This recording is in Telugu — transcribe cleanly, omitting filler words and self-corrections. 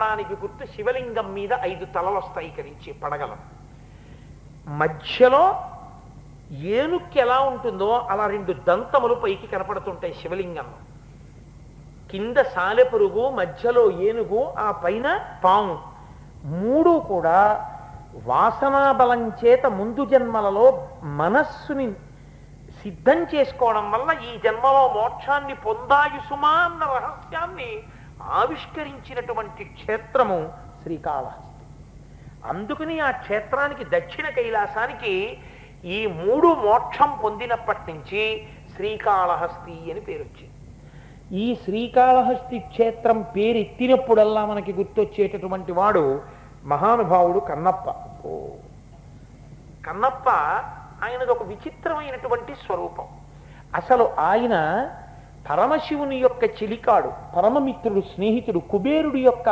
అనడానికి గుర్తు శివలింగం మీద 5 తలలు వస్తాయి కరించి పడగలం. మధ్యలో ఏనుక్కి ఎలా ఉంటుందో అలా 2 దంతములు పైకి కనపడుతుంటాయి శివలింగంలో. కింద సాలెపురుగు, మధ్యలో ఏనుగు, ఆ పైన పాము. 3 కూడా వాసనా బలం చేత ముందు జన్మలలో మనస్సుని సిద్ధం చేసుకోవడం వల్ల ఈ జన్మలో మోక్షాన్ని పొందాయి సుమా అన్న రహస్యాన్ని ఆవిష్కరించినటువంటి క్షేత్రము శ్రీకాళహస్తి. అందుకని ఆ క్షేత్రానికి దక్షిణ కైలాసానికి ఈ 3 మోక్షం పొందినప్పటి నుంచి శ్రీకాళహస్తి అని పేరు వచ్చింది. ఈ శ్రీకాళహస్తి క్షేత్రం పేరెత్తినప్పుడల్లా మనకి గుర్తొచ్చేటటువంటి వాడు మహానుభావుడు కన్నప్ప. కన్నప్ప ఆయనది ఒక విచిత్రమైనటువంటి స్వరూపం. అసలు ఆయన పరమశివుని యొక్క చెలికాడు, పరమమిత్రుడు, స్నేహితుడు, కుబేరుడి యొక్క